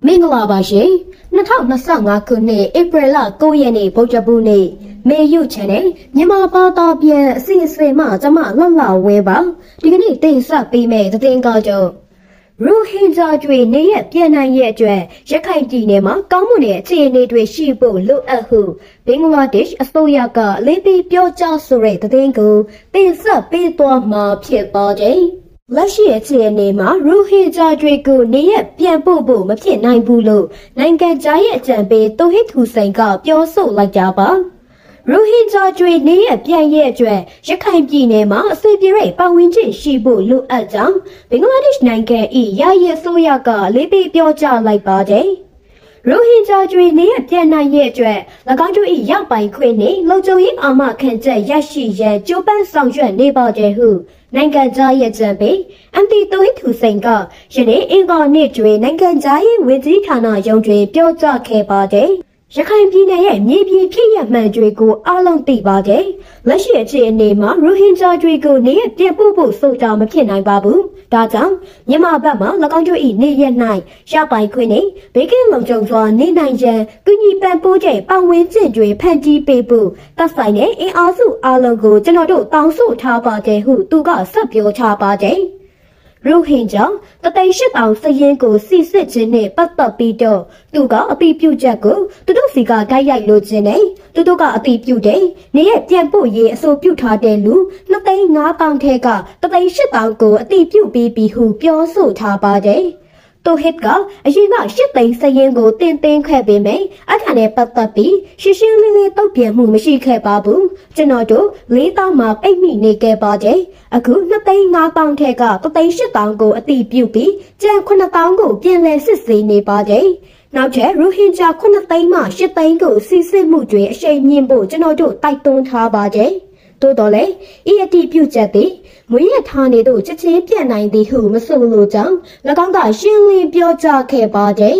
မင်္ဂလာပါရှင်2025ခုနှစ်ဧပြီလ9ရက်နေ့ဗုဒ္ဓဘုနေ့မေယုချန်နဲ့မြန်မာဘာသာပြန်အစီအစဉ်မှကျွန်မလှဝဲပါဒီကနေ့တင်ဆက်ပေးမယ့်သတင်းကောင်းကြောင့်ရိုဟင်ဂျာတွေနေရပြန်နိုင်ရဲ့အတွက်ရခိုင်ပြည်နယ်မှာကောင်းမွန်တဲ့အခြေအနေတွေရှိဖို့လိုအပ်ဟုဘင်္ဂလားဒေ့ရှ်အစိုးရကအလေးပေးပြောကြားဆိုတဲ့သတင်းကိုတင်ဆက်ပေးသွားမှာဖြစ်ပါတယ်လက်ရှိအခြေအနေမှာရိုဟင်ဂျာတွေကိုနေရပြန်ပို့ဖို့မဖြစ်နိုင်ဘူးလို့နိုင်ငံခြားရဲ့အကြံပေးတိုဟစ်ထူစိန်ကပြောဆိုလိုက်ကြပါရိုဟင်ဂျာတွေနေရပြန်ရဲ့အတွက်ရခိုင်ပြည်နယ်မှာအစီအပြေပတ်ဝန်းကျင်ရှိဖို့လိုအပ်ကြောင်းဘင်္ဂလားဒေ့ရှ်နိုင်ငံ၏ယာယီအစိုးရကလေးပေးပြောကြားလိုက်ပါတယ်ရိုဟင်ဂျာတွေနေရပြန်နိုင်ရဲ့အတွက်၎င်းတို့၏ရောက်ပိုင်ခွင့်နှင့်လုံခြုံရေးအာမခံချက်ရရှိရန်ကြိုးပမ်းဆောင်ရွက်နေပါတယ်ဟုနိုင်ငံခြားရေးကြံပေးအန်တီတိုဟစ်ထူစိန်ကယနေ့အင်္ဂါနေ့တွင်နိုင်ငံခြားရေးဝန်ကြီးဌာနရုံးတွင်ပြောကြားခဲ့ပါတယ်ရခိုင်ပြည်နယ်ရဲ့မြေပြင်ဖြစ်ရမှန်တွေကိုအားလုံးသိပါတယ်။လက်ရှိအခြေအနေမှာရိုဟင်ဂျာတွေကိုနေရပြန်ပို့ဖို့ဆိုတာမဖြစ်နိုင်ပါဘူး။ဒါကြောင့်မြန်မာဘက်မှ၎င်းတို့၏နေရ၌ရပိုင်ခွင့်နဲ့ဘေးကင်းလုံခြုံစွာနေနိုင်ရန်ကုညီပံ့ပိုးတဲ့ပတ်ဝန်းကျင်တွေဖန်တီးပေးဖို့သက်ဆိုင်တဲ့အင်အားစုအားလုံးကိုကျွန်တော်တို့တောင်းဆိုထားပါတယ်ဟုသူကဆက်ပြောထားပါတယ်။ရိုဟင်ဂျာတသိန်း8,000စရင်ကိုစီစစ်ခြင်းနဲ့ပတ်သက်ပြီးတော့သူကအပိပြုချက်ကိုသူတို့စီကတိုက်ရိုက်လိုခြင်းနဲ့သူတို့ကအပိပြုတဲ့နေရပြန်ပို့ရေးအဆိုပြုထားတဲ့လူ2,500,000ထဲကတသိန်း8,000ကိုအတိပြုပေးပြီးဟုပြောဆိုထားပါတယ်တိုဟစ်ကအရင်က8သိန်းစရင်ကိုတင်ခဲ့ပေမယ့်အခါနဲ့ပတ်သက်ပြီးရှင်းရှင်းလင်းလင်းတုံ့ပြန်မှုမရှိခဲ့ပါဘူးကျွန်တော်တို့4,000မှာပိတ်မိနေခဲ့ပါတယ်အခု2,500,000ထဲက3,800,000ကိုအတိပြုပြီးကျန်9,000ကိုပြန်လည်စစ်ဆေးနေပါတယ်နောက်ထပ်ရိုဟင်ဂျာ9သိန်းမှ8သိန်းကိုစီစစ်မှုတွေအရှိန်မြင့်ဖို့ကျွန်တော်တို့တိုက်တွန်းထားပါတယ်တိုးတော်လေဤအတိပြုချက်သည်မွေးရထားနေတို့ချက်ချင်းပြတ်နိုင်သည်ဟုမဆိုလိုကြောင်း၎င်းကရှင်းလင်းပြောကြားခဲ့ပါတယ်